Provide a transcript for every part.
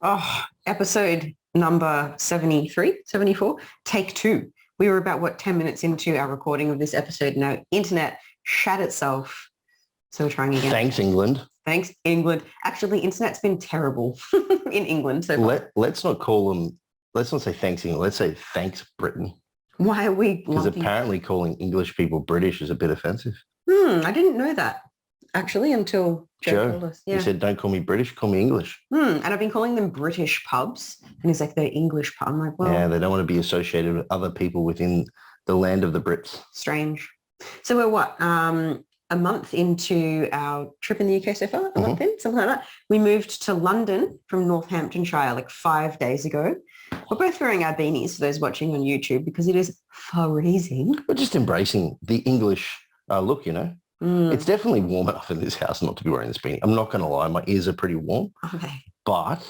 Oh, episode number 73, 74, take two. We were about, 10 minutes into our recording of this episode and our internet shat itself. So we're trying again. Thanks, England. Thanks, England. Actually, internet's been terrible in England. So let's not say thanks, England. Let's say thanks, Britain. Why are we? Because apparently calling English people British is a bit offensive. I didn't know that, actually, until Joe told us. Yeah. He said, don't call me British, call me English. And I've been calling them British pubs. And he's like, they're English pub. I'm like, well. Yeah, they don't want to be associated with other people within the land of the Brits. Strange. So we're what? A month into our trip in the UK so far? A month in? Something like that. We moved to London from Northamptonshire like 5 days ago. We're both wearing our beanies for those watching on YouTube because it is freezing. We're just embracing the English look, you know. It's definitely warm enough in this house not to be wearing this beanie. I'm not going to lie. My ears are pretty warm. Okay. But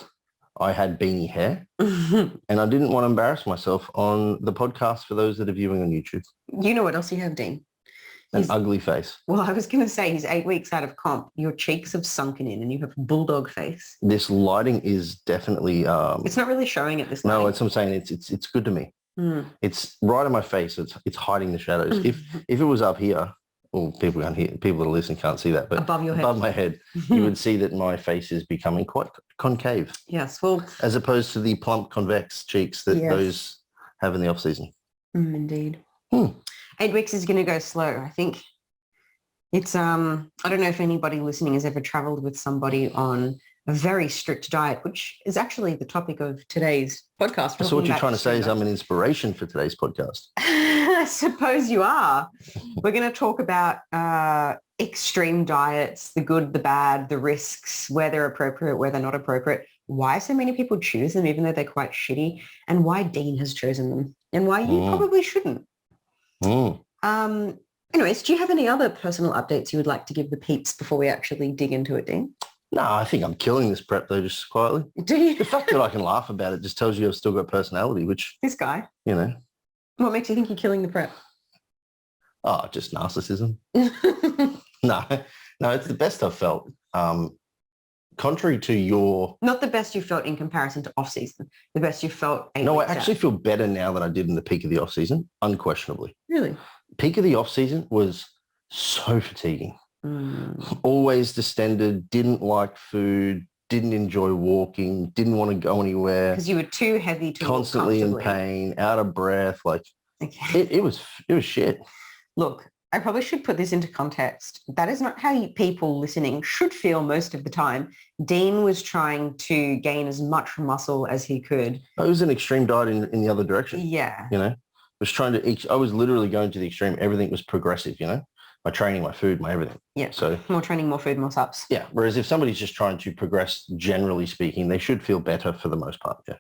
I had beanie hair and I didn't want to embarrass myself on the podcast for those that are viewing on YouTube. You know what else you have, Dean? An ugly face. Well, I was going to say he's 8 weeks out of comp. Your cheeks have sunken in and you have a bulldog face. This lighting is definitely... it's not really showing at this No, lighting. it's what I'm saying. It's good to me. It's right in my face. It's hiding the shadows. If it was up here, well, people that are listening can't see that, but above your head, above my head, you would see that my face is becoming quite concave. Yes, well, as opposed to the plump, convex cheeks that those have in the off season. Indeed. 8 weeks is going to go slow. I think it's, I don't know if anybody listening has ever traveled with somebody on a very strict diet, which is actually the topic of today's podcast. So what you're trying to say is I'm an inspiration for today's podcast. I suppose you are. We're going to talk about extreme diets, the good, the bad, the risks, where they're appropriate, where they're not appropriate, why so many people choose them, even though they're quite shitty, and why Dean has chosen them, and why you probably shouldn't. Anyways, do you have any other personal updates you would like to give the peeps before we actually dig into it, Dean? No, I think I'm killing this prep though, just quietly. Do you? The fact that I can laugh about it just tells you I've still got personality, which... This guy? You know. What makes you think you're killing the prep? Oh, just narcissism. No, it's the best I've felt. Contrary to your... Not the best you felt in comparison to off-season. The best you felt 8 No, I weeks actually out. feel better now than I did in the peak of the off-season, unquestionably. Really? Peak of the off-season was so fatiguing. Always distended, didn't like food, didn't enjoy walking, didn't want to go anywhere. Because you were too heavy to constantly in pain, out of breath. Like it was shit. Look, I probably should put this into context. That is not how people listening should feel most of the time. Dean was trying to gain as much muscle as he could. It was an extreme diet in the other direction. Yeah. You know, I was literally going to the extreme. Everything was progressive, you know, my training, my food, my everything. Yeah. So more training, more food, more subs. Yeah. Whereas if somebody's just trying to progress, generally speaking, they should feel better for the most part. Yeah.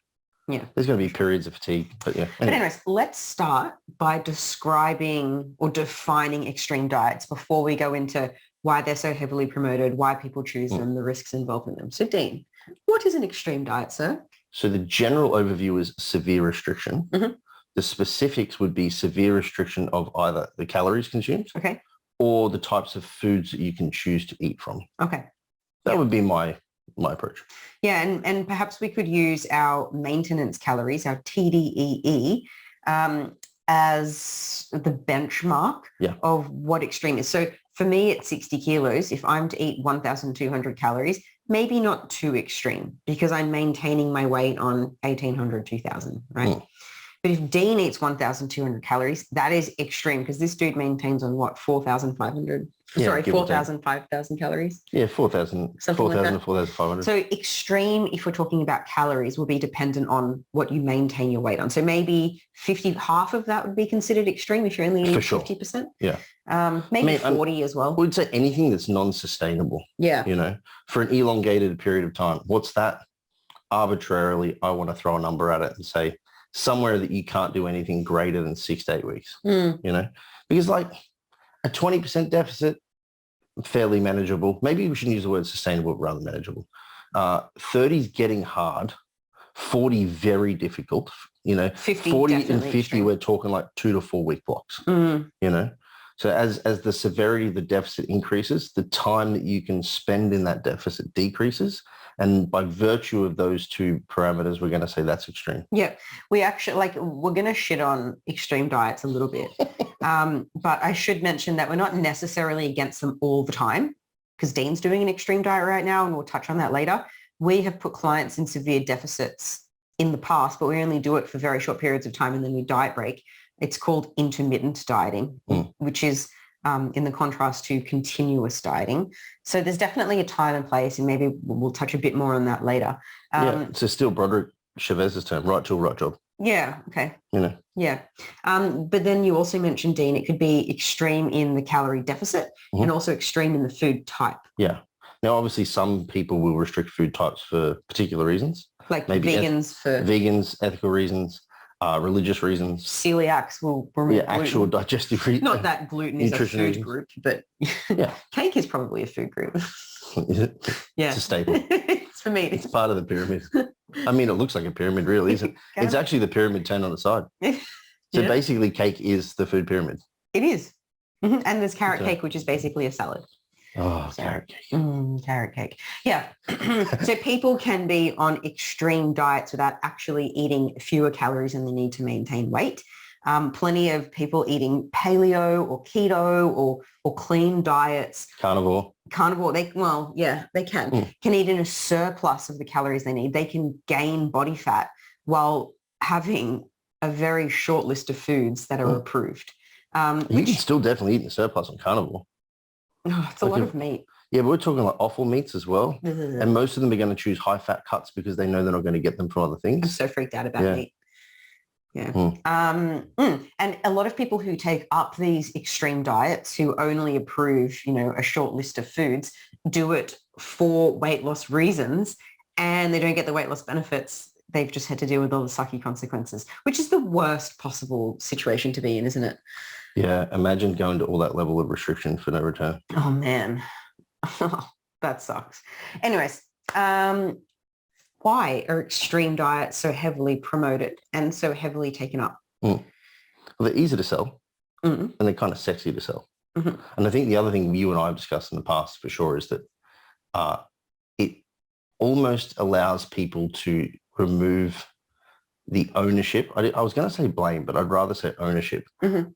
Yeah. There's going to be periods of fatigue, but yeah. But anyways, let's start by describing or defining extreme diets before we go into why they're so heavily promoted, why people choose them, the risks involved in them. So Dean, what is an extreme diet, sir? So the general overview is severe restriction. The specifics would be severe restriction of either the calories consumed or the types of foods that you can choose to eat from. Okay. That would be my approach. Yeah, and perhaps we could use our maintenance calories, our TDEE, as the benchmark of what extreme is. So for me, at 60 kilos, if I'm to eat 1,200 calories, maybe not too extreme because I'm maintaining my weight on 1,800, 2,000, right? But if Dean eats 1,200 calories, that is extreme because this dude maintains on what, 4,500? Sorry, 4,000, 5,000 calories? Yeah, 4,000 to 4,500. So extreme, if we're talking about calories, will be dependent on what you maintain your weight on. So maybe half of that would be considered extreme if you're only eating 50%. Yeah. Maybe 40 as well. I would say anything that's non-sustainable. Yeah. You know, for an elongated period of time. What's that? Arbitrarily, I want to throw a number at it and say, somewhere that you can't do anything greater than 6 to 8 weeks, you know, because like a 20% deficit, fairly manageable. Maybe we shouldn't use the word sustainable rather than manageable. 30 is getting hard, 40 very difficult, you know, 40 and 50, extreme. We're talking like 2 to 4 week blocks, you know. So as the severity of the deficit increases, the time that you can spend in that deficit decreases And by virtue of those two parameters, we're going to say that's extreme. Yeah. We actually, we're going to shit on extreme diets a little bit. But I should mention that we're not necessarily against them all the time, because Dean's doing an extreme diet right now, and we'll touch on that later. We have put clients in severe deficits in the past, but we only do it for very short periods of time and then we diet break. It's called intermittent dieting, which is in the contrast to continuous dieting. So there's definitely a time and place, and maybe we'll touch a bit more on that later. It's still Broderick Chavez's term, right tool, right job. Yeah. Okay. Yeah. But then you also mentioned, Dean, it could be extreme in the calorie deficit and also extreme in the food type. Yeah. Now, obviously, some people will restrict food types for particular reasons. Like maybe vegans, ethical reasons, religious reasons. Celiacs will remove actual digestive reasons. Not that gluten is a food reasons. Group, but cake is probably a food group. Is it? Yeah. It's a staple. It's for me. It's part of the pyramid. I mean, it looks like a pyramid, really, isn't it? It's actually the pyramid turned on its side. So basically, cake is the food pyramid. It is. And there's carrot cake, which is basically a salad. Oh, carrot cake. Carrot cake. Yeah. So people can be on extreme diets without actually eating fewer calories than they need to maintain weight. Plenty of people eating paleo or keto or clean diets. Carnivore. They can eat in a surplus of the calories they need. They can gain body fat while having a very short list of foods that are approved. You can still definitely eat in a surplus on carnivore. Oh, it's a lot of meat. Yeah, but we're talking like offal meats as well. And most of them are going to choose high-fat cuts because they know they're not going to get them from other things. I'm so freaked out about meat. Yeah. And a lot of people who take up these extreme diets, who only approve, a short list of foods, do it for weight loss reasons, and they don't get the weight loss benefits. They've just had to deal with all the sucky consequences, which is the worst possible situation to be in, isn't it? Yeah, imagine going to all that level of restriction for no return. Oh, man. That sucks. Anyways, why are extreme diets so heavily promoted and so heavily taken up? Well, they're easy to sell and they're kind of sexy to sell. And I think the other thing you and I have discussed in the past for sure is that it almost allows people to remove the ownership. I was going to say blame, but I'd rather say ownership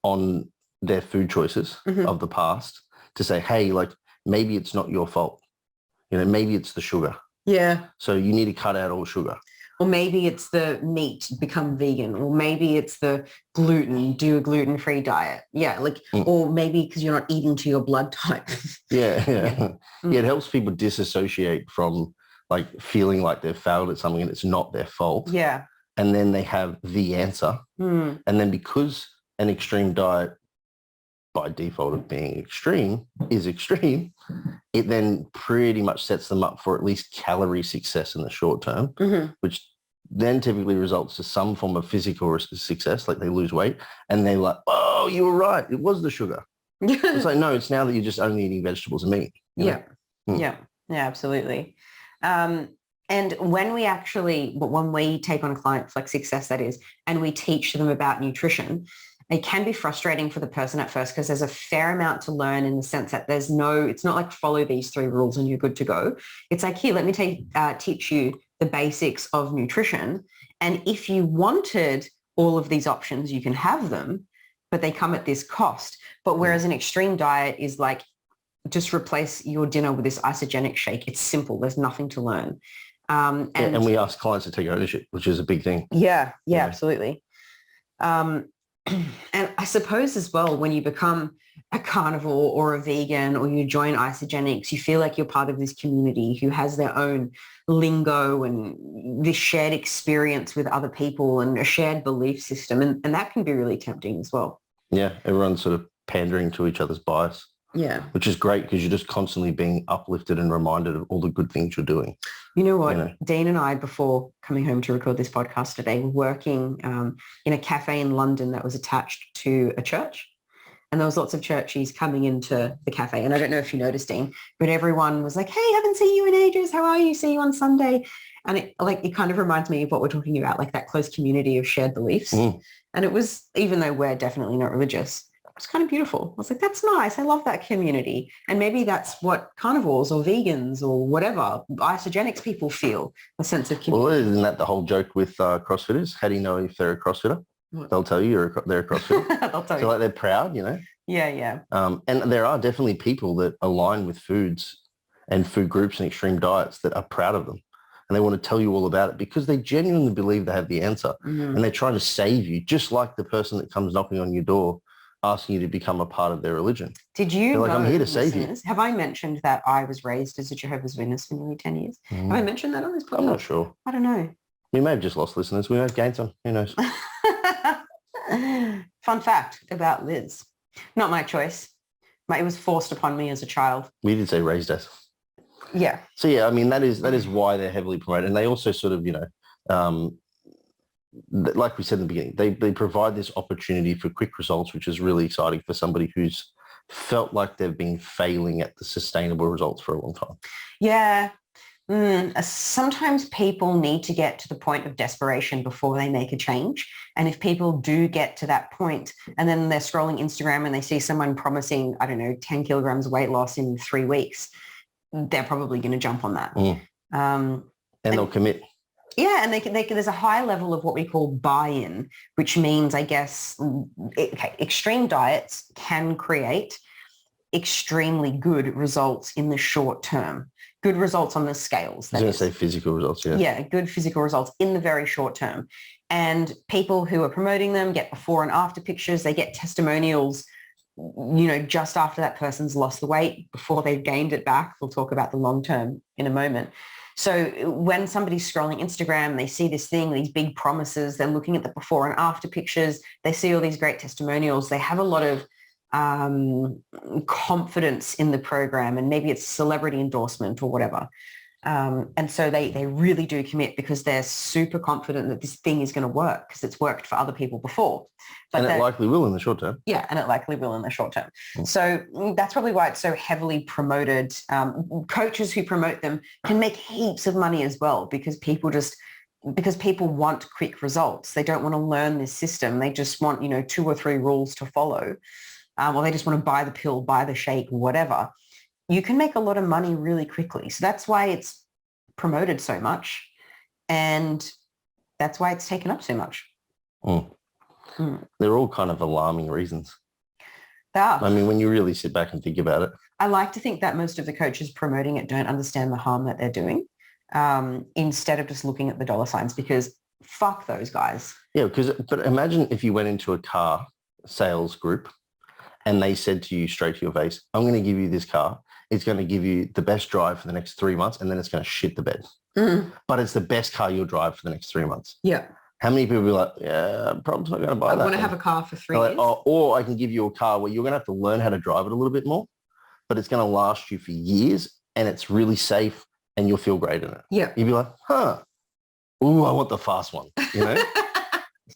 on their food choices of the past, to say, hey, maybe it's not your fault. Maybe it's the sugar. Yeah. So you need to cut out all sugar. Or maybe it's the meat, become vegan. Or maybe it's the gluten, do a gluten-free diet. Yeah. Or maybe because you're not eating to your blood type. Yeah. It helps people disassociate from feeling like they've failed at something and it's not their fault. Yeah. And then they have the answer. And then because an extreme diet, by default of being extreme, is extreme, it then pretty much sets them up for at least calorie success in the short term, which then typically results to some form of physical success, like they lose weight, and they're like, oh, you were right, it was the sugar. It's like, no, it's now that you're just only eating vegetables and meat. Yeah, absolutely. And when we take on a client, Flex Success that is, and we teach them about nutrition, it can be frustrating for the person at first because there's a fair amount to learn, in the sense that it's not like follow these 3 rules and you're good to go. It's like, here, let me teach you the basics of nutrition. And if you wanted all of these options, you can have them, but they come at this cost. But whereas an extreme diet is like, just replace your dinner with this isogenic shake. It's simple. There's nothing to learn. And we ask clients to take ownership, which is a big thing. Yeah, absolutely. And I suppose as well, when you become a carnivore or a vegan, or you join isogenics, you feel like you're part of this community who has their own lingo and this shared experience with other people and a shared belief system. And that can be really tempting as well. Yeah, everyone's sort of pandering to each other's bias. Yeah. Which is great because you're just constantly being uplifted and reminded of all the good things you're doing. You know what? Dean and I, before coming home to record this podcast today, were working in a cafe in London that was attached to a church. And there was lots of churchies coming into the cafe. And I don't know if you noticed, Dean, but everyone was like, hey, haven't seen you in ages. How are you? See you on Sunday. And it kind of reminds me of what we're talking about, like that close community of shared beliefs. And it was, even though we're definitely not religious, It's kind of beautiful. I was like, that's nice. I love that community. And maybe that's what carnivores or vegans or whatever isogenics people feel, a sense of community. Well, isn't that the whole joke with CrossFitters? How do you know if they're a CrossFitter? What? They'll tell you they're a CrossFitter. They'll tell you. So like they're proud, Yeah, yeah. And there are definitely people that align with foods and food groups and extreme diets that are proud of them. And they want to tell you all about it because they genuinely believe they have the answer. And they're trying to save you, just like the person that comes knocking on your door asking you to become a part of their religion. Did you know, I'm here to save you. Have I mentioned that I was raised as a Jehovah's Witness for nearly 10 years? Have I mentioned that on this podcast? I'm not sure. I don't know. We may have just lost listeners. We may have gained some. Who knows? Fun fact about Liz. Not my choice. It was forced upon me as a child. We did say raised us. Yeah. So yeah, I mean, that is why they're heavily promoted. And they also sort of, like we said in the beginning, they provide this opportunity for quick results, which is really exciting for somebody who's felt like they've been failing at the sustainable results for a long time. Yeah. Sometimes people need to get to the point of desperation before they make a change. And if people do get to that point and then they're scrolling Instagram and they see someone promising, 10 kilograms weight loss in 3 weeks, they're probably going to jump on that. And they'll commit. Yeah, and there's a high level of what we call buy-in, which means, I guess, extreme diets can create extremely good results in the short term. Good results on the scales. I was going to say physical results, yeah. Yeah, good physical results in the very short term. And people who are promoting them get before and after pictures. They get testimonials, just after that person's lost the weight, before they've gained it back. We'll talk about the long term in a moment. So when somebody's scrolling Instagram, they see this thing, these big promises, they're looking at the before and after pictures, they see all these great testimonials, they have a lot of confidence in the program, and maybe it's celebrity endorsement or whatever. And so they really do commit because they're super confident that this thing is going to work because it's worked for other people before. But it likely will in the short term. Yeah, and it likely will in the short term. So that's probably why it's so heavily promoted. Coaches who promote them can make heaps of money as well because people want quick results. They don't want to learn this system. They just want, 2 or 3 rules to follow. Or they just want to buy the pill, buy the shake, whatever. You can make a lot of money really quickly. So that's why it's promoted so much. And that's why it's taken up so much. They're all kind of alarming reasons. They are. I mean, when you really sit back and think about it. I like to think that most of the coaches promoting it don't understand the harm that they're doing instead of just looking at the dollar signs, because fuck those guys. Yeah, but imagine if you went into a car sales group and they said to you straight to your face, I'm going to give you this car. It's going to give you the best drive for the next 3 months, and then it's going to shit the bed. But it's the best car you'll drive for the next 3 months. Yeah. How many people will be like, yeah, I'm probably not going to buy that. I want to have a car for 3 years. Or I can give you a car where you're going to have to learn how to drive it a little bit more, but it's going to last you for years and it's really safe and you'll feel great in it. Yeah. You'll be like, ooh, I want the fast one,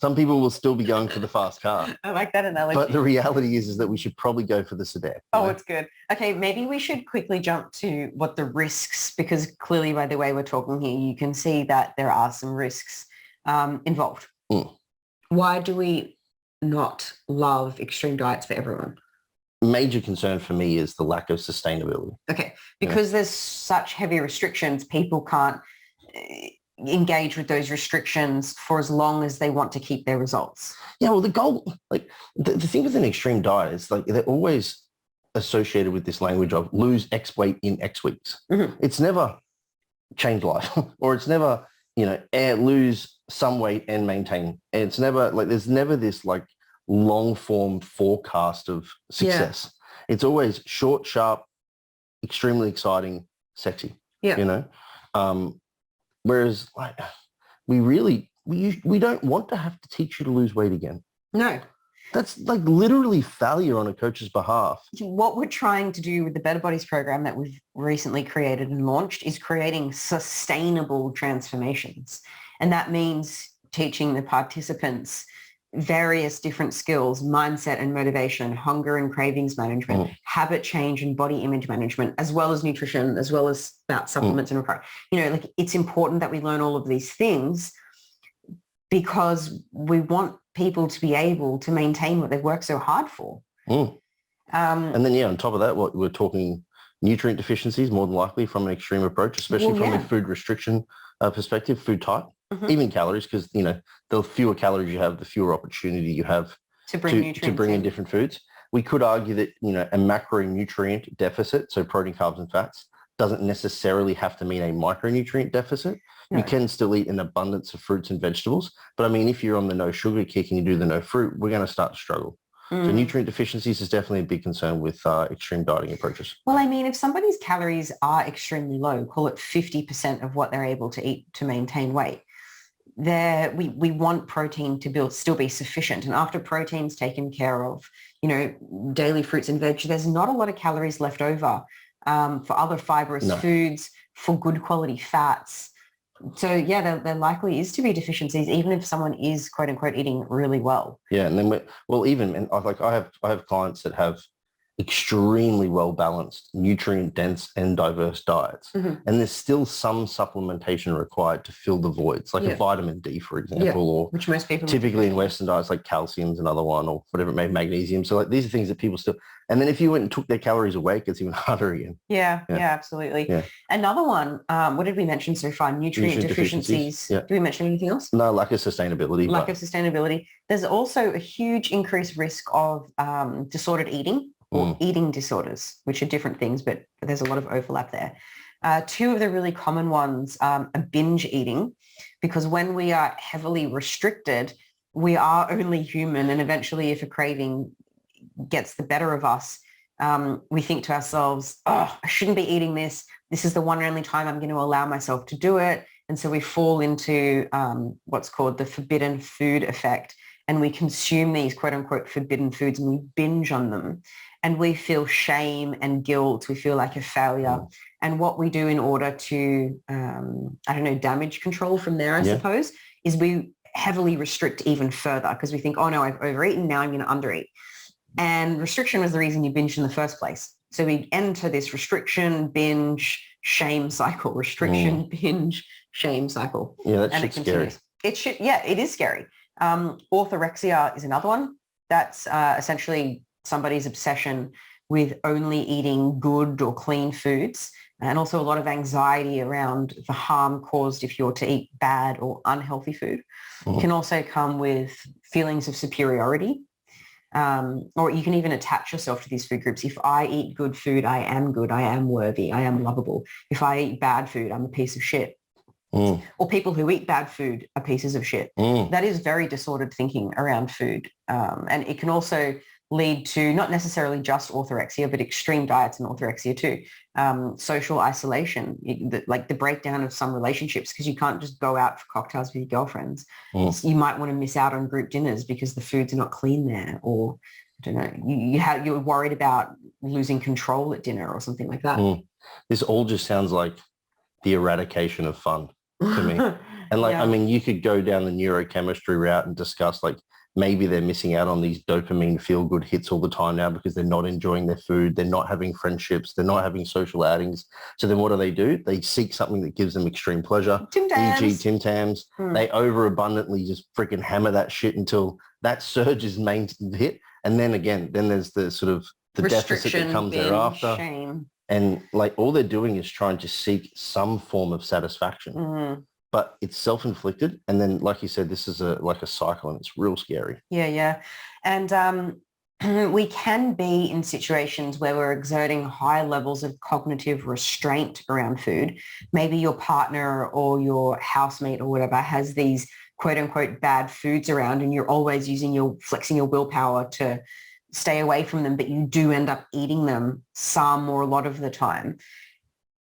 Some people will still be going for the fast car. I like that analogy. But the reality is that we should probably go for the sedan. It's good. Okay, maybe we should quickly jump to what the risks, because clearly by the way we're talking here, you can see that there are some risks involved. Why do we not love extreme diets for everyone? Major concern for me is the lack of sustainability. Okay, because there's such heavy restrictions, people can't engage with those restrictions for as long as they want to keep their results. Yeah, well, the goal, the thing with an extreme diet is they're always associated with this language of lose X weight in X weeks. It's never change life or it's never, lose some weight and maintain. And it's never there's never this long form forecast of success. Yeah. It's always short, sharp, extremely exciting, sexy. Yeah. Whereas we don't want to have to teach you to lose weight again. No. That's literally failure on a coach's behalf. What we're trying to do with the Better Bodies program that we've recently created and launched is creating sustainable transformations. And that means teaching the participants various different skills, mindset and motivation, hunger and cravings management, habit change and body image management, as well as nutrition, as well as about supplements and recovery. It's important that we learn all of these things because we want people to be able to maintain what they've worked so hard for. And then, on top of that, what we're talking nutrient deficiencies, more than likely from an extreme approach, especially from a food restriction perspective, food type, even calories, because, the fewer calories you have, the fewer opportunity you have to bring in different foods. We could argue that, a macronutrient deficit, so protein, carbs, and fats, doesn't necessarily have to mean a micronutrient deficit. No. You can still eat an abundance of fruits and vegetables. But I mean, if you're on the no sugar kick and you do the no fruit, we're going to start to struggle. So nutrient deficiencies is definitely a big concern with extreme dieting approaches. Well, I mean, if somebody's calories are extremely low, call it 50% of what they're able to eat to maintain weight, we want protein to still be sufficient. And after protein's taken care of, daily fruits and veg, there's not a lot of calories left over for other fibrous foods, for good quality fats. So there likely is to be deficiencies, even if someone is quote unquote eating really well. Yeah, and then I have clients that have extremely well balanced, nutrient dense and diverse diets, and there's still some supplementation required to fill the voids, like a vitamin D, for example, or which most people typically in Western diets, like calcium's another one, or whatever it may be, magnesium. So like these are things that people still. And then if you went and took their calories away, it gets even harder again. Yeah, absolutely. Yeah. Another one, what did we mention so far? Nutrient deficiencies. Yeah. Did we mention anything else? No, lack of sustainability. Lack of sustainability. There's also a huge increased risk of disordered eating or eating disorders, which are different things, but there's a lot of overlap there. Two of the really common ones are binge eating, because when we are heavily restricted, we are only human, and eventually if a craving gets the better of us, we think to ourselves, I shouldn't be eating this. This is the one and only time I'm going to allow myself to do it. And so we fall into what's called the forbidden food effect. And we consume these quote unquote forbidden foods and we binge on them. And we feel shame and guilt. We feel like a failure. And what we do in order to, damage control from there, I suppose, is we heavily restrict even further, because we think, oh no, I've overeaten. Now I'm going to undereat. And restriction was the reason you binged in the first place. So we enter this restriction, binge, shame cycle. Restriction, binge, shame cycle. Yeah, that's scary. It is scary. Orthorexia is another one. That's essentially somebody's obsession with only eating good or clean foods, and also a lot of anxiety around the harm caused if you're to eat bad or unhealthy food. It can also come with feelings of superiority. Or you can even attach yourself to these food groups. If I eat good food, I am good, I am worthy, I am lovable. If I eat bad food, I'm a piece of shit. Or people who eat bad food are pieces of shit. That is very disordered thinking around food. And it can also lead to not necessarily just orthorexia, but extreme diets and orthorexia too. Social isolation, like the breakdown of some relationships, because you can't just go out for cocktails with your girlfriends. You might want to miss out on group dinners because the foods are not clean there, or I don't know, you're worried about losing control at dinner or something like that. This all just sounds like the eradication of fun to me. And I mean, you could go down the neurochemistry route and discuss like, maybe they're missing out on these dopamine feel-good hits all the time now because they're not enjoying their food. They're not having friendships. They're not having social outings. So then what do? They seek something that gives them extreme pleasure. E.g. Tim Tams. They overabundantly just freaking hammer that shit until that surge is hit. And then again, there's the sort of the deficit that comes thereafter. Shame. And like all they're doing is trying to seek some form of satisfaction. But it's self-inflicted. And then, like you said, this is like a cycle, and it's real scary. Yeah. And we can be in situations where we're exerting high levels of cognitive restraint around food. Maybe your partner or your housemate or whatever has these quote unquote bad foods around, and you're always flexing your willpower to stay away from them, but you do end up eating them some or a lot of the time.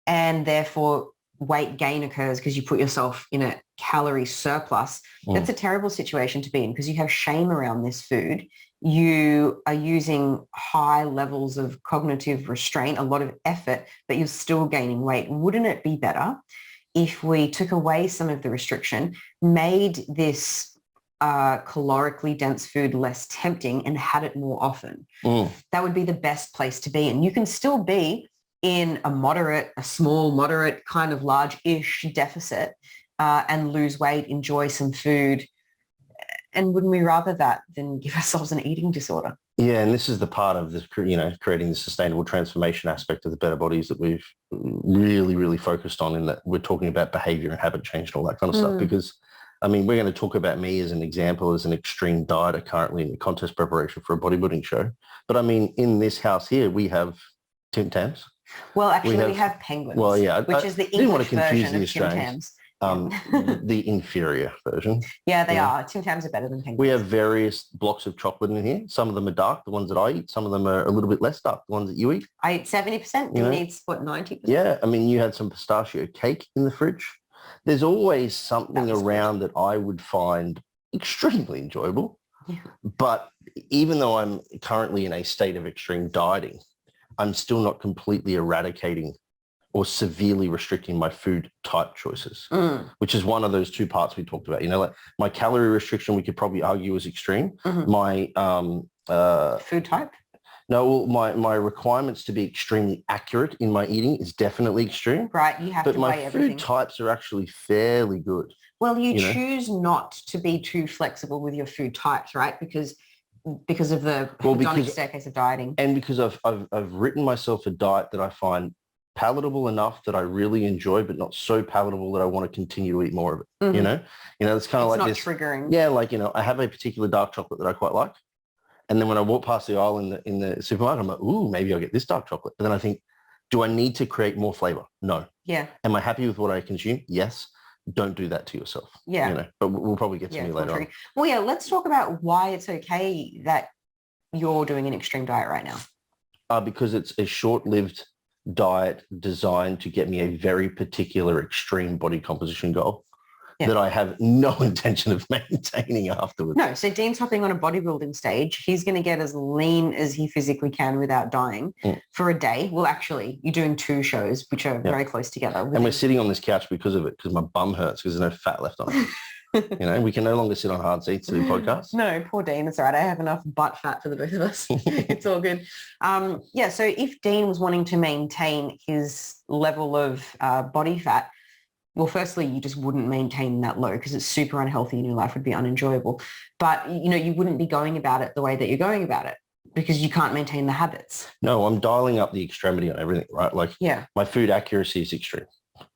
And therefore, weight gain occurs because you put yourself in a calorie surplus. That's a terrible situation to be in, because you have shame around this food. You are using high levels of cognitive restraint, a lot of effort, but you're still gaining weight. Wouldn't it be better if we took away some of the restriction, made this calorically dense food less tempting, and had it more often? That would be the best place to be. And you can still be in a small, moderate, kind of large-ish deficit and lose weight, enjoy some food. And wouldn't we rather that than give ourselves an eating disorder? Yeah, and this is the part of this, creating the sustainable transformation aspect of the Better Bodies that we've really, really focused on, in that we're talking about behavior and habit change and all that kind of stuff. Because, I mean, we're going to talk about me as an example, as an extreme dieter currently in the contest preparation for a bodybuilding show. But I mean, in this house here, we have Tim Tams. Well, actually, we have penguins. Well, yeah, which is the English version of Tim Tams. The inferior version. Yeah, they are. Tim Tams are better than penguins. We have various blocks of chocolate in here. Some of them are dark, the ones that I eat. Some of them are a little bit less dark, the ones that you eat. I eat 70%. You need, 90%? Yeah, I mean, you had some pistachio cake in the fridge. There's always something around that I would find extremely enjoyable. Yeah. But even though I'm currently in a state of extreme dieting, I'm still not completely eradicating or severely restricting my food type choices, which is one of those two parts we talked about. Like my calorie restriction, we could probably argue is extreme. My food type? No, my requirements to be extremely accurate in my eating is definitely extreme. Right, you have to weigh everything. But my food types are actually fairly good. Well, you choose not to be too flexible with your food types, right? Because of the hedonic staircase of dieting. And because I've written myself a diet that I find palatable enough that I really enjoy, but not so palatable that I want to continue to eat more of it. It's kind of like this triggering. Yeah, like, I have a particular dark chocolate that I quite like. And then when I walk past the aisle in the supermarket, I'm like, ooh, maybe I'll get this dark chocolate. But then I think, do I need to create more flavor? No. Yeah. Am I happy with what I consume? Yes. Don't do that to yourself. Yeah. But we'll probably get to me later on. Well, yeah, let's talk about why it's okay that you're doing an extreme diet right now. Because it's a short-lived diet designed to get me a very particular extreme body composition goal that I have no intention of maintaining afterwards. No, so Dean's hopping on a bodybuilding stage. He's going to get as lean as he physically can without dying for a day. Well, actually, you're doing 2 shows, which are very close together. And we're sitting on this couch because of it, because my bum hurts because there's no fat left on it. We can no longer sit on hard seats to do podcasts. No, poor Dean. It's all right. I have enough butt fat for the both of us. It's all good. So if Dean was wanting to maintain his level of body fat, well, firstly, you just wouldn't maintain that low because it's super unhealthy and your life would be unenjoyable. But, you wouldn't be going about it the way that you're going about it because you can't maintain the habits. No, I'm dialing up the extremity on everything, right? Like my food accuracy is extreme.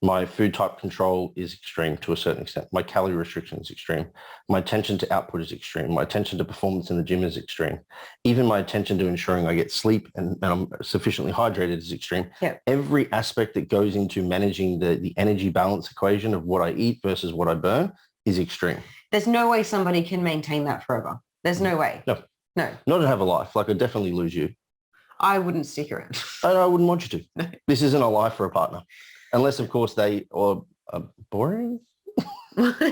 My food type control is extreme to a certain extent. My calorie restriction is extreme. My attention to output is extreme. My attention to performance in the gym is extreme. Even my attention to ensuring I get sleep and I'm sufficiently hydrated is extreme. Yeah. Every aspect that goes into managing the energy balance equation of what I eat versus what I burn is extreme. There's no way somebody can maintain that forever. There's no way. No. No. Not to have a life. Like, I'd definitely lose you. I wouldn't stick around. I wouldn't want you to. No. This isn't a life for a partner. Unless, of course, they are boring. I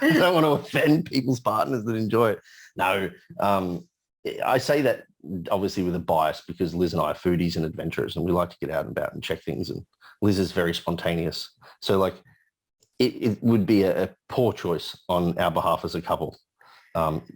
don't want to offend people's partners that enjoy it. No, I say that obviously with a bias because Liz and I are foodies and adventurers and we like to get out and about and check things. And Liz is very spontaneous. So, like, it would be a poor choice on our behalf as a couple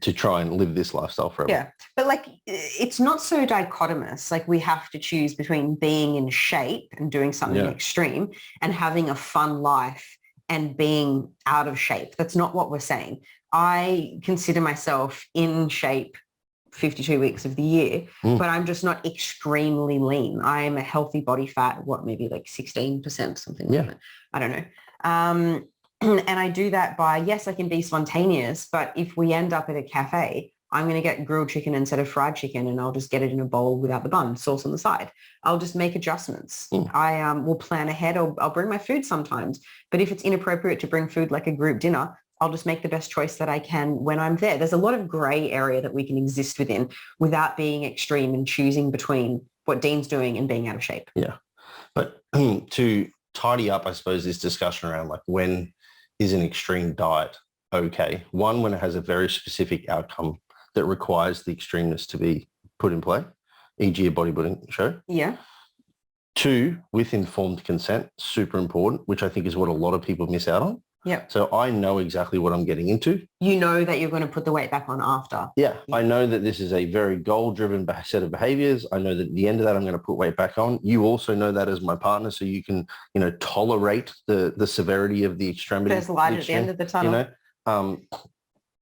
to try and live this lifestyle forever. Yeah, but like it's not so dichotomous. Like we have to choose between being in shape and doing something extreme and having a fun life and being out of shape. That's not what we're saying. I consider myself in shape 52 weeks of the year, but I'm just not extremely lean. I am a healthy body fat, maybe like 16%, something like that. I don't know. And I do that by, yes, I can be spontaneous, but if we end up at a cafe, I'm going to get grilled chicken instead of fried chicken and I'll just get it in a bowl without the bun, sauce on the side. I'll just make adjustments. I will plan ahead. I'll bring my food sometimes, but if it's inappropriate to bring food like a group dinner, I'll just make the best choice that I can when I'm there. There's a lot of gray area that we can exist within without being extreme and choosing between what Dean's doing and being out of shape. Yeah. But to tidy up, I suppose, this discussion around like when is an extreme diet okay? One, when it has a very specific outcome that requires the extremeness to be put in play, e.g. a bodybuilding show. Yeah. 2, with informed consent, super important, which I think is what a lot of people miss out on. Yeah. So I know exactly what I'm getting into. You know that you're going to put the weight back on after. Yeah. I know that this is a very goal-driven set of behaviors. I know that at the end of that, I'm going to put weight back on. You also know that as my partner, so you can, tolerate the severity of the extremity. There's light at the end of the tunnel.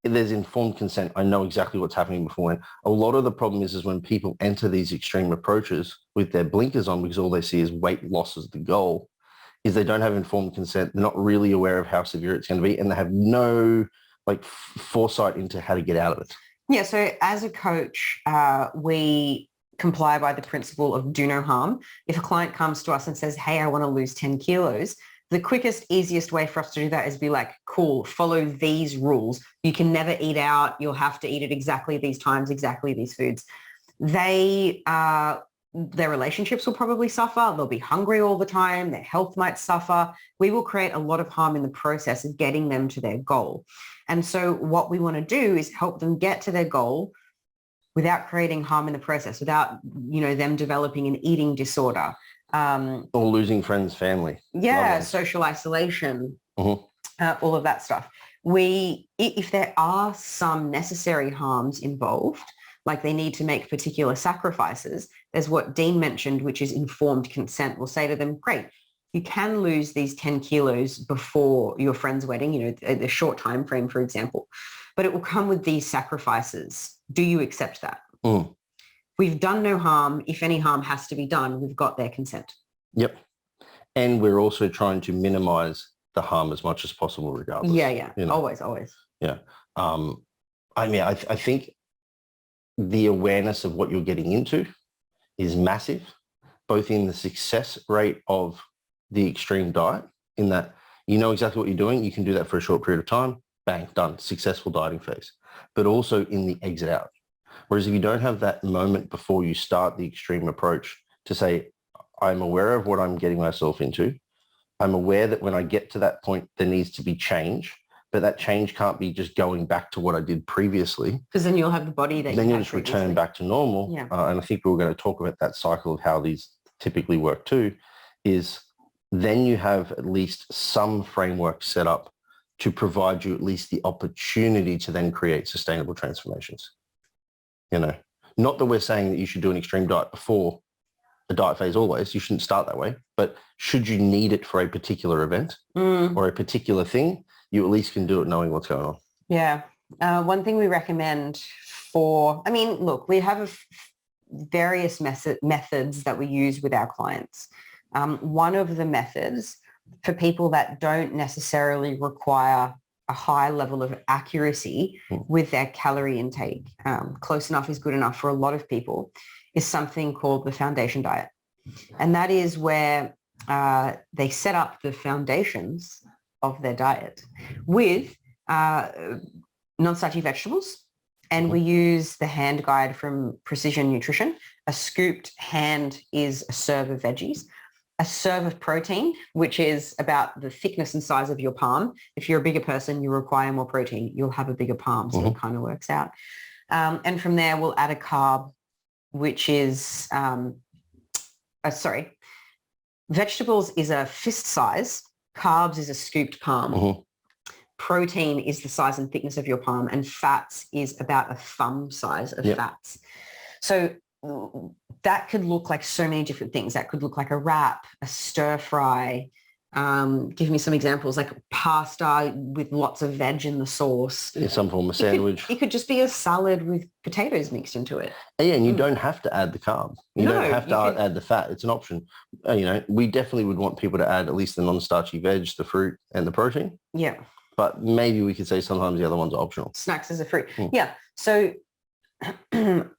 there's informed consent. I know exactly what's happening beforehand. A lot of the problem is when people enter these extreme approaches with their blinkers on because all they see is weight loss as the goal, is they don't have informed consent. They're not really aware of how severe it's going to be, and they have no foresight into how to get out of it. Yeah. So as a coach, we comply by the principle of do no harm. If a client comes to us and says, hey, I want to lose 10 kilos, the quickest, easiest way for us to do that is be like, cool, follow these rules. You can never eat out. You'll have to eat at exactly these times, exactly these foods. Their relationships will probably suffer. They'll be hungry all the time. Their health might suffer. We will create a lot of harm in the process of getting them to their goal. And so what we want to do is help them get to their goal without creating harm in the process, without, them developing an eating disorder. Or losing friends, family. Yeah, social isolation, all of that stuff. If there are some necessary harms involved, like they need to make particular sacrifices, there's what Dean mentioned, which is informed consent. We'll say to them, great, you can lose these 10 kilos before your friend's wedding, a short time frame, for example, but it will come with these sacrifices. Do you accept that? We've done no harm. If any harm has to be done, we've got their consent. Yep. And we're also trying to minimize the harm as much as possible regardless. Yeah. Always. Yeah. I think the awareness of what you're getting into is massive, both in the success rate of the extreme diet, in that you know exactly what you're doing. You can do that for a short period of time. Bang, done. Successful dieting phase. But also in the exit out. Whereas if you don't have that moment before you start the extreme approach to say, I'm aware of what I'm getting myself into. I'm aware that when I get to that point, there needs to be change, but that change can't be just going back to what I did previously. Because then you'll have the body that then you'll just return back to normal. Yeah. And I think we were going to talk about that cycle of how these typically work too, is then you have at least some framework set up to provide you at least the opportunity to then create sustainable transformations. Not that we're saying that you should do an extreme diet before the diet phase always. You shouldn't start that way. But should you need it for a particular event or a particular thing, you at least can do it knowing what's going on. Yeah. One thing we recommend we have various methods that we use with our clients. One of the methods for people that don't necessarily require a high level of accuracy with their calorie intake, close enough is good enough for a lot of people, is something called the foundation diet. And that is where they set up the foundations of their diet with non-starchy vegetables. And we use the hand guide from Precision Nutrition. A scooped hand is a serve of veggies. A serve of protein, which is about the thickness and size of your palm. If you're a bigger person, you require more protein. You'll have a bigger palm, so it kind of works out. And from there, we'll add a carb, which is, vegetables is a fist size. Carbs is a scooped palm. Protein is the size and thickness of your palm, and fats is about a thumb size of fats. So that could look like so many different things. That could look like a wrap, a stir fry. Give me some examples, like pasta with lots of veg in the sauce. In some form of sandwich. It could just be a salad with potatoes mixed into it. Yeah, and you don't have to add the carb. You don't have to add the fat. It's an option. We definitely would want people to add at least the non-starchy veg, the fruit, and the protein. Yeah. But maybe we could say sometimes the other ones are optional. Snacks as a fruit. Yeah. So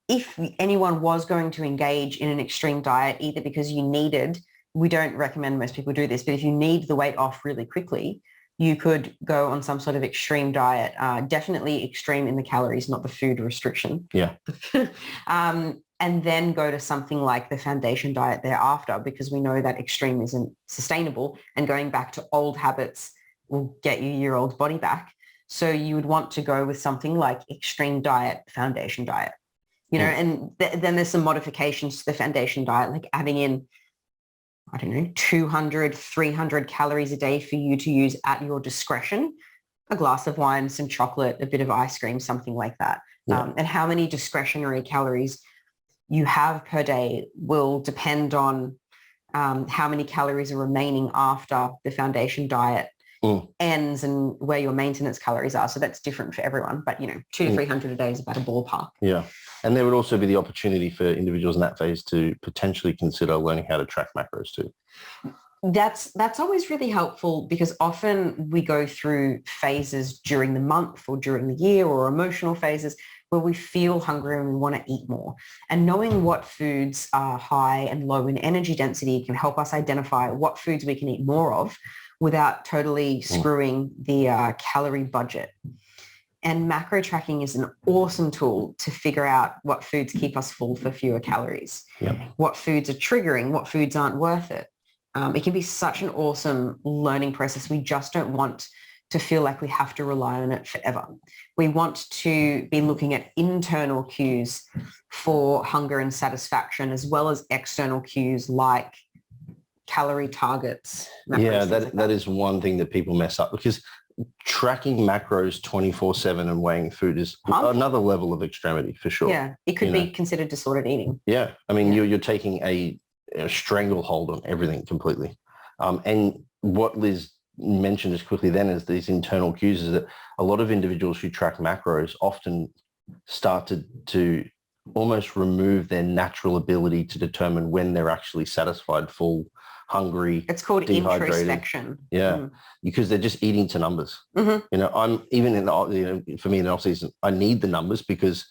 if anyone was going to engage in an extreme diet, either because you needed, we don't recommend most people do this, but if you need the weight off really quickly, you could go on some sort of extreme diet, definitely extreme in the calories, not the food restriction. Yeah. And then go to something like the foundation diet thereafter, because we know that extreme isn't sustainable, and going back to old habits will get you your old body back. So you would want to go with something like extreme diet, foundation diet, and then there's some modifications to the foundation diet, like adding in, 200, 300 calories a day for you to use at your discretion, a glass of wine, some chocolate, a bit of ice cream, something like that. Yeah. And how many discretionary calories you have per day will depend on how many calories are remaining after the foundation diet. ends and where your maintenance calories are. So that's different for everyone. But, 200 to 300 a day is about a ballpark. Yeah. And there would also be the opportunity for individuals in that phase to potentially consider learning how to track macros too. That's always really helpful, because often we go through phases during the month or during the year, or emotional phases where we feel hungry and we want to eat more. And knowing what foods are high and low in energy density can help us identify what foods we can eat more of without totally screwing the calorie budget. And macro tracking is an awesome tool to figure out what foods keep us full for fewer calories, what foods are triggering, what foods aren't worth it. It can be such an awesome learning process. We just don't want to feel like we have to rely on it forever. We want to be looking at internal cues for hunger and satisfaction, as well as external cues like calorie targets. Yeah, that is one thing that people mess up, because tracking macros 24/7 and weighing food is another level of extremity for sure. Yeah, it could be considered disordered eating. Yeah, I mean, you're taking a stranglehold on everything completely. And what Liz mentioned just quickly then is these internal cues, is that a lot of individuals who track macros often start to almost remove their natural ability to determine when they're actually satisfied, full, hungry. It's called introspection. Yeah, because they're just eating to numbers. I'm even in the, for me in the off season, I need the numbers, because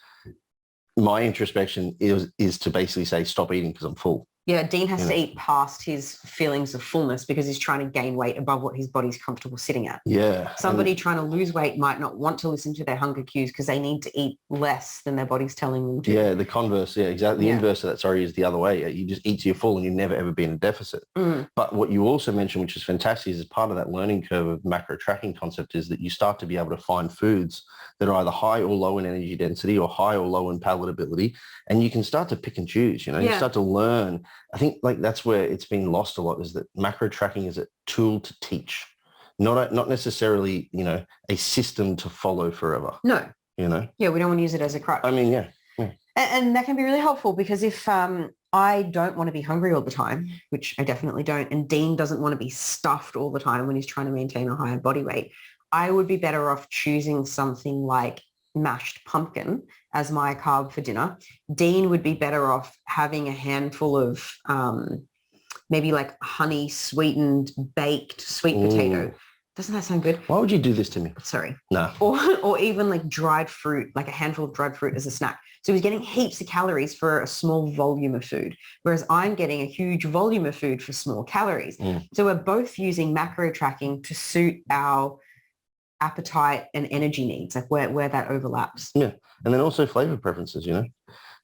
my introspection is to basically say, stop eating because I'm full. Yeah, Dean has to eat past his feelings of fullness because he's trying to gain weight above what his body's comfortable sitting at. Yeah. Somebody trying to lose weight might not want to listen to their hunger cues because they need to eat less than their body's telling them to. Yeah, the converse. Yeah, exactly. The inverse of that, is the other way. You just eat till you're full and you never ever be in a deficit. But what you also mentioned, which is fantastic, is part of that learning curve of macro tracking concept, is that you start to be able to find foods that are either high or low in energy density or high or low in palatability. And you can start to pick and choose, you start to learn. I think that's where it's been lost a lot, is that macro tracking is a tool to teach, not necessarily, a system to follow forever. No. Yeah, we don't want to use it as a crutch. I mean, yeah. And that can be really helpful, because if I don't want to be hungry all the time, which I definitely don't, and Dean doesn't want to be stuffed all the time when he's trying to maintain a higher body weight, I would be better off choosing something like mashed pumpkin as my carb for dinner. Dean would be better off having a handful of maybe like honey sweetened baked sweet potato. Doesn't that sound good? Why would you do this to me? Sorry. No. Or even like dried fruit, like a handful of dried fruit as a snack. So he's getting heaps of calories for a small volume of food, whereas I'm getting a huge volume of food for small calories. So we're both using macro tracking to suit our appetite and energy needs, like where that overlaps. Yeah. And then also flavor preferences,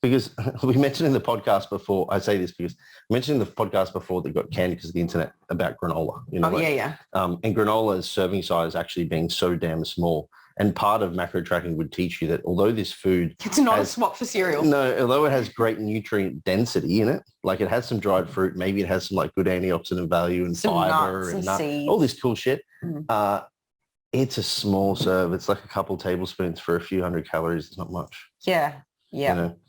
because we mentioned in the podcast before, I say this because I mentioned in the podcast before that got canned because of the internet about granola. And granola's serving size actually being so damn small. And part of macro tracking would teach you that although this food... It's not a swap for cereal. No, although it has great nutrient density in it, like it has some dried fruit, maybe it has some like good antioxidant value and some fiber nuts and seeds. All this cool shit. It's a small serve. It's like a couple tablespoons for a few hundred calories. It's not much. Yeah.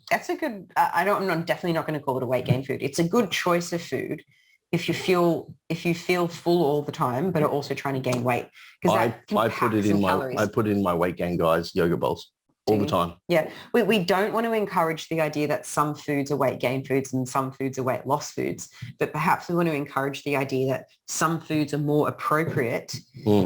That's a good, I'm definitely not going to call it a weight gain food. It's a good choice of food if you feel full all the time, but are also trying to gain weight. Because I put it in my weight gain guys yogurt bowls all the time. Yeah. We don't want to encourage the idea that some foods are weight gain foods and some foods are weight loss foods, but perhaps we want to encourage the idea that some foods are more appropriate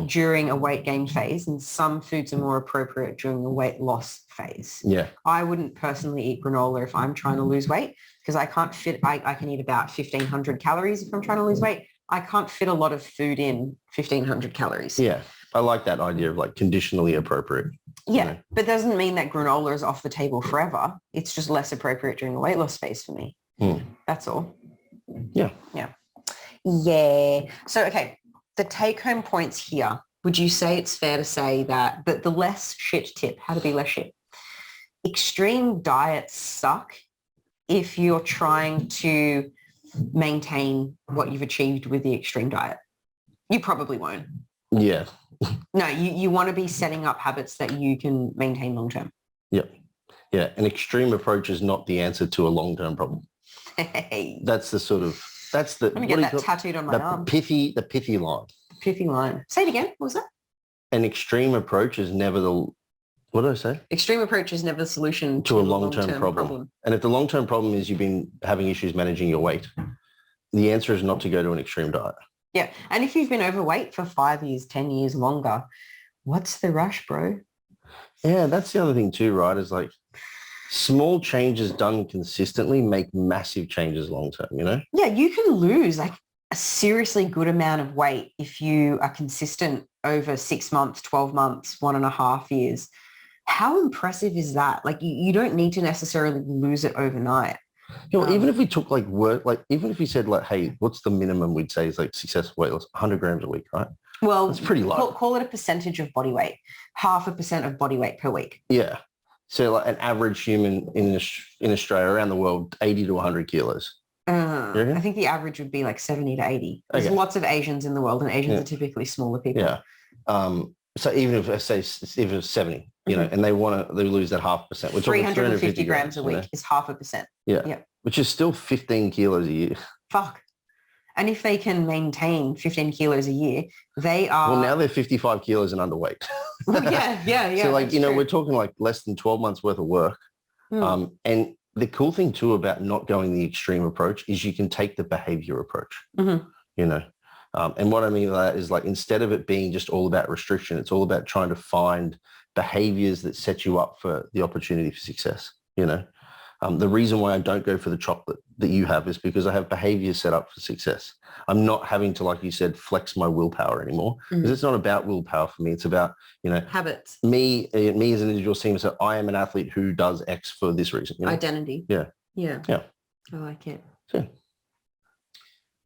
during a weight gain phase and some foods are more appropriate during the weight loss phase. Yeah. I wouldn't personally eat granola if I'm trying to lose weight, because I can't fit, I can eat about 1,500 calories if I'm trying to lose weight. I can't fit a lot of food in 1,500 calories. Yeah. I like that idea of like conditionally appropriate. Yeah, but doesn't mean that granola is off the table forever. It's just less appropriate during the weight loss phase for me. That's all. Yeah. So, okay, the take-home points here. Would you say it's fair to say that the less shit tip, how to be less shit? Extreme diets suck if you're trying to maintain what you've achieved with the extreme diet. You probably won't. Yeah. No, you want to be setting up habits that you can maintain long-term. Yep. Yeah. An extreme approach is not the answer to a long-term problem. Hey. That's the I'm going to get that tattooed on my arm. The pithy line. pithy line. Say it again. What was that? An extreme approach is never the, what did I say? Extreme approach is never the solution to a long-term problem. And if the long-term problem is you've been having issues managing your weight, the answer is not to go to an extreme diet. Yeah. And if you've been overweight for 5 years, 10 years longer, what's the rush, bro? Yeah, that's the other thing too, right? Is like small changes done consistently make massive changes long-term, you know? Yeah, you can lose like a seriously good amount of weight if you are consistent over 6 months, 12 months, 1.5 years. How impressive is that? Like you don't need to necessarily lose it overnight. You know, even if we took like work, like even if we said like, hey, what's the minimum we'd say is like successful weight loss? 100 grams a week, right? Well, it's pretty low. Call it a percentage of body weight, 0.5% of body weight per week. Yeah. So like an average human in Australia, around the world, 80 to 100 kilos. I think the average would be like 70 to 80. There's lots of Asians in the world, and Asians are typically smaller people. Yeah. So even if I say if it's 70, you know, and they lose that 0.5%, we're 350 grams a week is 0.5%. Yeah. Which is still 15 kilos a year. Fuck. And if they can maintain 15 kilos a year, they are... Well, now they're 55 kilos and underweight. yeah. So like, we're talking like less than 12 months worth of work. And the cool thing too about not going the extreme approach is you can take the behavior approach, you know. And what I mean by that is like, instead of it being just all about restriction, it's all about trying to find behaviors that set you up for the opportunity for success, you know. The reason why I don't go for the chocolate that you have is because I have behaviors set up for success. I'm not having to, like you said, flex my willpower anymore, because it's not about willpower for me. It's about, you know, habits. Me as an individual seeing myself, I am an athlete who does X for this reason. You know? Identity. Yeah. I like it. Yeah.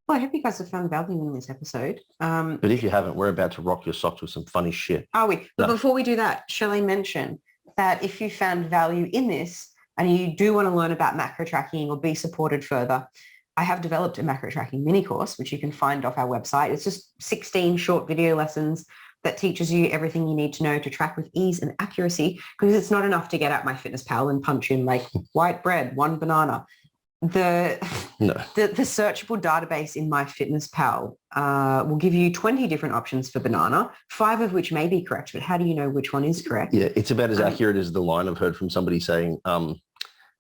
Well, I hope you guys have found value in this episode. But if you haven't, we're about to rock your socks with some funny shit. Are we? But before we do that, shall I mention that if you found value in this and you do want to learn about macro tracking or be supported further, I have developed a macro tracking mini course, which you can find off our website. It's just 16 short video lessons that teaches you everything you need to know to track with ease and accuracy, because it's not enough to get out MyFitnessPal and punch in like white bread, 1 banana. The searchable database in MyFitnessPal will give you 20 different options for banana, 5 of which may be correct, but how do you know which one is correct? Yeah, it's about as accurate as the line I've heard from somebody saying,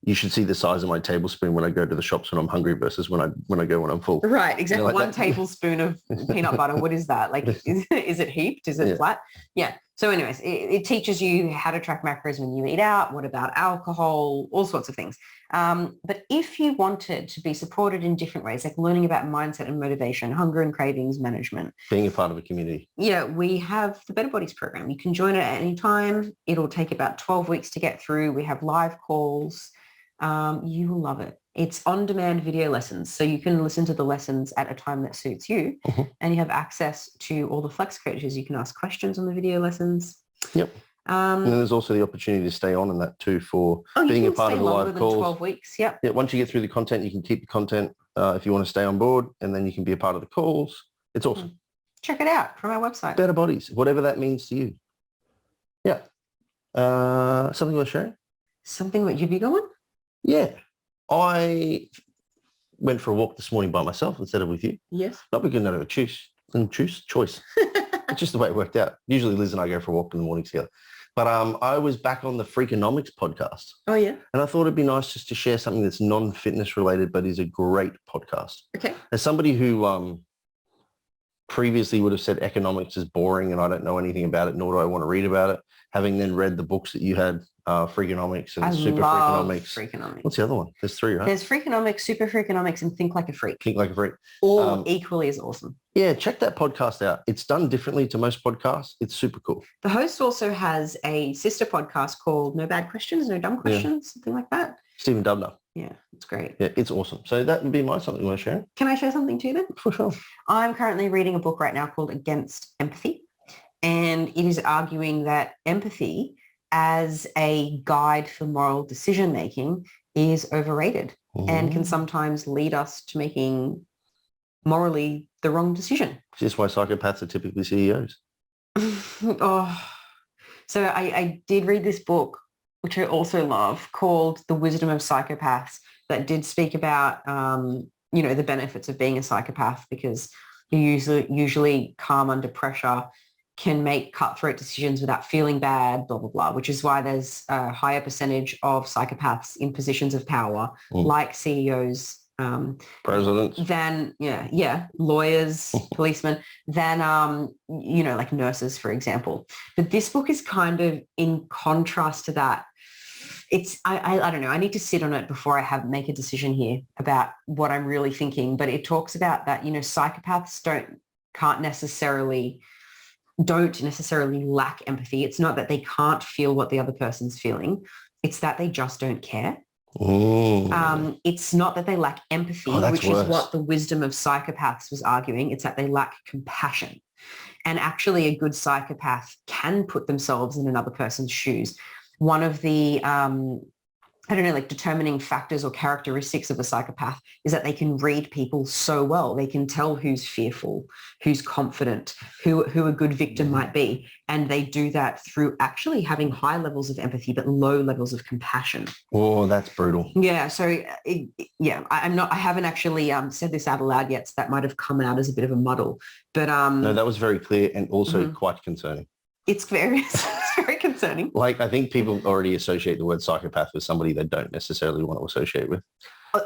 you should see the size of my tablespoon when I go to the shops when I'm hungry versus when I go when I'm full. Right, exactly. Like 1 tablespoon of peanut butter. What is that? Like, is it heaped? Is it flat? Yeah. So anyways, it teaches you how to track macros when you eat out. What about alcohol? All sorts of things. But if you wanted to be supported in different ways, like learning about mindset and motivation, hunger and cravings management. Being a part of a community. Yeah, we have the Better Bodies program. You can join it at any time. It'll take about 12 weeks to get through. We have live calls. You will love it. It's on-demand video lessons, so you can listen to the lessons at a time that suits you, and you have access to all the flex coaches. You can ask questions on the video lessons. Yep. And then there's also the opportunity to stay on in that too for being a part of the live calls. 12 weeks. Yep. Yeah. Once you get through the content, you can keep the content if you want to stay on board, and then you can be a part of the calls. It's awesome. Check it out from our website. Better Bodies, whatever that means to you. Yeah. Something worth sharing? Something that you'd be going? Yeah. I went for a walk this morning by myself instead of with you. Yes. Not because I don't have a choice. It's just the way it worked out. Usually Liz and I go for a walk in the morning together. But I was back on the Freakonomics podcast. Oh, yeah? And I thought it'd be nice just to share something that's non-fitness related, but is a great podcast. Okay. As somebody who previously would have said economics is boring and I don't know anything about it, nor do I want to read about it, having then read the books that you had, Freakonomics and Super Freakonomics. What's the other one? There's 3, right? There's Freakonomics, Super Freakonomics, and Think Like a Freak. Think Like a Freak. All equally as awesome. Yeah, check that podcast out. It's done differently to most podcasts. It's super cool. The host also has a sister podcast called No Bad Questions, No Dumb Questions, something like that. Stephen Dubner. Yeah, it's great. Yeah, it's awesome. So that would be my something you want to share. Can I share something too then? For sure. I'm currently reading a book right now called Against Empathy. And it is arguing that empathy as a guide for moral decision making is overrated and can sometimes lead us to making morally the wrong decision. This is why psychopaths are typically CEOs. So I did read this book, which I also love, called The Wisdom of Psychopaths, that did speak about, the benefits of being a psychopath, because You're usually calm under pressure, can make cutthroat decisions without feeling bad, blah, blah, blah, which is why there's a higher percentage of psychopaths in positions of power, like CEOs, presidents, than lawyers, policemen, than like nurses, for example. But this book is kind of in contrast to that. It's I don't know. I need to sit on it before I make a decision here about what I'm really thinking. But it talks about that, psychopaths don't necessarily lack empathy. It's not that they can't feel what the other person's feeling. It's that they just don't care. It's not that they lack empathy, which is what the Wisdom of Psychopaths was arguing. It's that they lack compassion. And actually a good psychopath can put themselves in another person's shoes. One of the, determining factors or characteristics of a psychopath is that they can read people so well. They can tell who's fearful, who's confident, who a good victim might be. And they do that through actually having high levels of empathy, but low levels of compassion. Oh, that's brutal. Yeah. So I haven't actually said this out aloud yet. So that might have come out as a bit of a muddle, but no, that was very clear and also quite concerning. It's very concerning. Like, I think people already associate the word psychopath with somebody they don't necessarily want to associate with.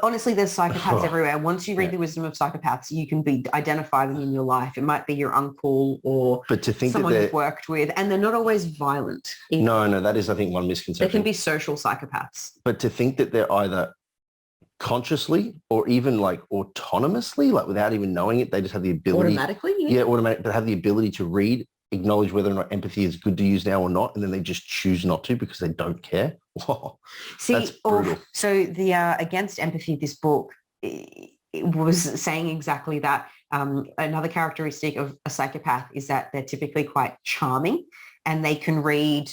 Honestly, there's psychopaths everywhere. Once you read the Wisdom of Psychopaths, you can identify them in your life. It might be your uncle or someone you've worked with, and they're not always violent. No, that is, I think, one misconception. They can be social psychopaths. But to think that they're either consciously or even like autonomously, like without even knowing it, they just have the ability. Automatically? Yeah, automatic, but have the ability to read, acknowledge whether or not empathy is good to use now or not, and then they just choose not to because they don't care. Whoa, that's brutal. So the Against Empathy, this book, it was saying exactly that. Another characteristic of a psychopath is that they're typically quite charming, and they can read,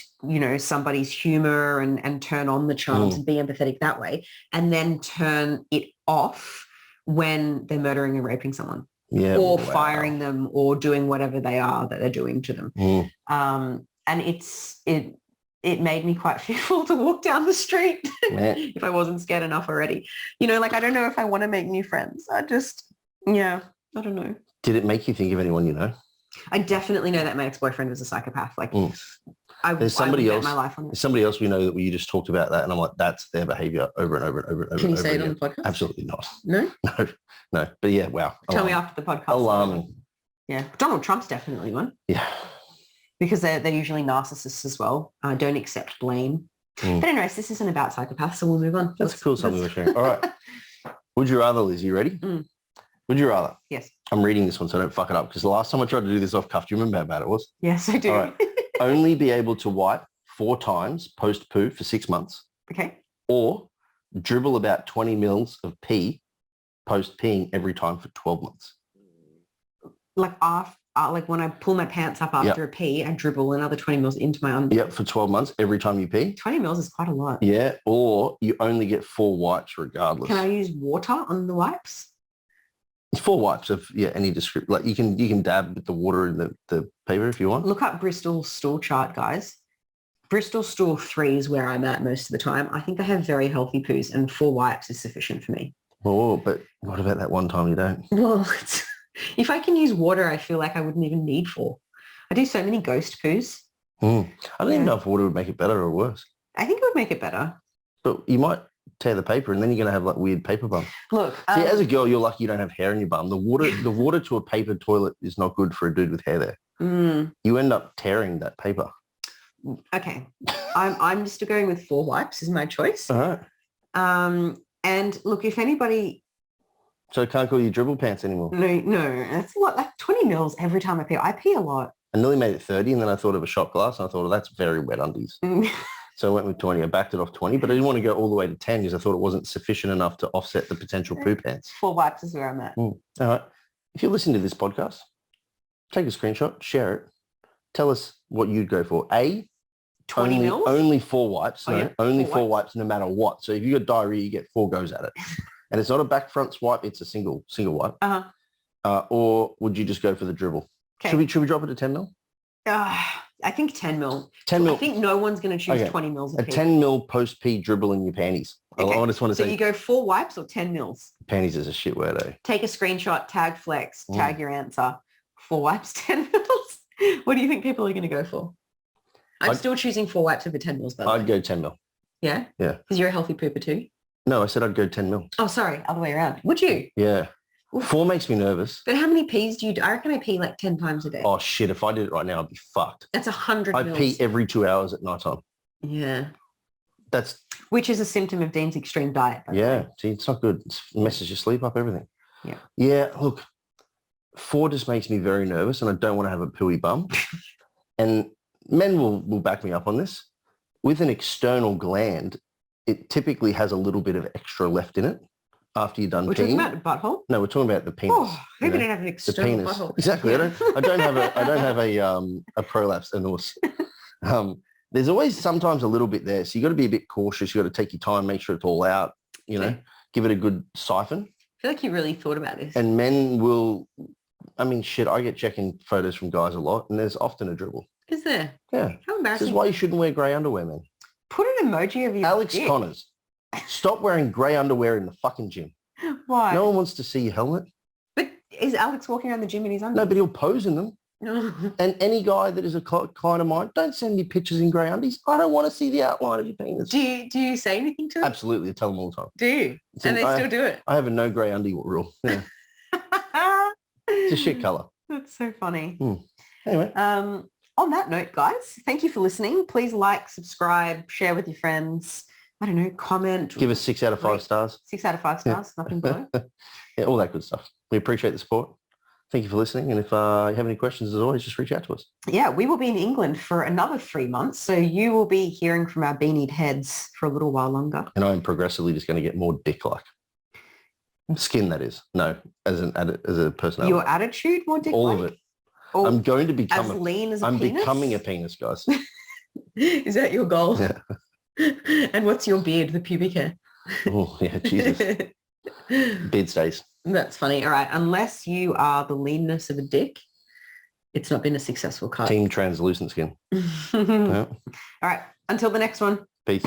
somebody's humor and turn on the charms and be empathetic that way, and then turn it off when they're murdering and raping someone. Yeah, or firing them or doing whatever they are that they're doing to them. And it made me quite fearful to walk down the street if I wasn't scared enough already. I don't know if I want to make new friends. I don't know. Did it make you think of anyone you know? I definitely know that my ex-boyfriend was a psychopath. There's somebody else. My life on it. There's somebody else we know that you just talked about that, and I'm like, that's their behavior over and over and over and over. Can you say it on the podcast? Absolutely not. No. No. But yeah, wow. Tell me after the podcast. Alarming. Yeah, Donald Trump's definitely one. Yeah. Because they're usually narcissists as well. Don't accept blame. But anyways, this isn't about psychopaths, so we'll move on. That's cool. Something we're sharing. All right. Would you rather, Liz? You ready? Would you rather? Yes. I'm reading this one so I don't fuck it up, because the last time I tried to do this off cuff, do you remember how bad it was? Yes, I do. All right. Only be able to wipe 4 times post-poo for 6 months. Okay. Or dribble about 20 mils of pee post-peeing every time for 12 months. Like when I pull my pants up after a pee, I dribble another 20 mils into my underwear. Yep, for 12 months every time you pee. 20 mils is quite a lot. Yeah, or you only get 4 wipes regardless. Can I use water on the wipes? 4 wipes of any description. Like you can dab with the water in the paper if you want. Look up Bristol stool chart, guys. Bristol stool 3 is where I'm at most of the time. I think I have very healthy poos, and 4 wipes is sufficient for me. Oh, but what about that one time you don't? Well, if I can use water, I feel like I wouldn't even need 4. I do so many ghost poos. I don't even know if water would make it better or worse. I think it would make it better. But you might tear the paper, and then you're going to have like weird paper bum. Look, see, as a girl, you're lucky you don't have hair in your bum. The water to a paper toilet is not good for a dude with hair there. You end up tearing that paper. Okay, I'm just going with 4 wipes is my choice. All right. And look, if anybody. So I can't call you dribble pants anymore. No, that's a lot. Like 20 mils every time I pee. I pee a lot. I nearly made it 30, and then I thought of a shot glass, and I thought, well, that's very wet undies. So I went with 20. I backed it off 20, but I didn't want to go all the way to 10 because I thought it wasn't sufficient enough to offset the potential poo pants. 4 wipes is where I'm at. All right. If you listen to this podcast, take a screenshot, share it. Tell us what you'd go for. 20 mils? Only 4 wipes. Only 4 wipes. wipes no matter what. So if you got diarrhea, you get 4 goes at it. And it's not a back front swipe, it's a single wipe. Or would you just go for the dribble? Okay. Should we drop it to 10 mil? I I think 10 mil. 10 mil. I think no one's going to choose Okay. 20 mils A 10 mil post-pee dribble in your panties. Okay. I just want to So say you go 4 wipes or 10 mils? panties is a shit word, eh? Take a screenshot, tag Flex, tag your answer. 4 wipes, 10 mils. What do you think people are going to go for? I'm still choosing 4 wipes over 10 mils, by the way. I'd go 10 mil. Yeah? Yeah. Because you're a healthy pooper too? No, I said I'd go 10 mil. Oh, sorry. Other way around. Would you? Yeah. Oof. 4 makes me nervous. But how many pees do you do? I reckon I pee like 10 times a day. Oh, shit. If I did it right now, I'd be fucked. That's 100 I mils. pee every 2 hours at night time. Yeah. That's... Which is a symptom of Dean's extreme diet. Yeah. See, it's not good. It messes your sleep up, everything. Yeah. Yeah, look, 4 just makes me very nervous and I don't want to have a pooey bum. And men will back me up on this. With an external gland, it typically has a little bit of extra left in it after you're done peeing. We're talking about the butthole? No, we're talking about the penis. Oh, I hope you don't have an external butthole. Exactly. Yeah. I don't have a prolapse anus. There's always sometimes a little bit there. So you got to be a bit cautious. You got to take your time, make sure it's all out, give it a good siphon. I feel like you really thought about this. And men will, I mean, shit, I get checking photos from guys a lot and there's often a dribble. Is there? Yeah. How embarrassing. This is why you shouldn't wear grey underwear, man. Put an emoji of your Alex dick. Connors, stop wearing grey underwear in the fucking gym. Why? No one wants to see your helmet. But is Alex walking around the gym in his underwear? No, but he'll pose in them. And any guy that is a client of mine, don't send me pictures in grey undies. I don't want to see the outline of your penis. Do you say anything to him? Absolutely. I tell them all the time. Do you? And they still do it? I have a no grey undie rule. Yeah. It's a shit colour. That's so funny. Anyway. On that note, guys, thank you for listening. Please like, subscribe, share with your friends. I don't know, comment. Give us 6 out of 5 stars. 6 out of 5 stars, nothing below. Yeah, all that good stuff. We appreciate the support. Thank you for listening. And if you have any questions, as always, just reach out to us. Yeah, we will be in England for another 3 months. So you will be hearing from our beanied heads for a little while longer. And I'm progressively just going to get more dick-like. Skin, that is. No, as a personality. Your attitude more dick-like? All of it. Or I'm going to become as lean as a penis? I'm becoming a penis, guys. Is that your goal? Yeah. And what's your beard, the pubic hair? Oh, yeah, Jesus. Beard stays. That's funny. All right. Unless you are the leanness of a dick, it's not been a successful cut. Team translucent skin. Yeah. All right. Until the next one. Peace.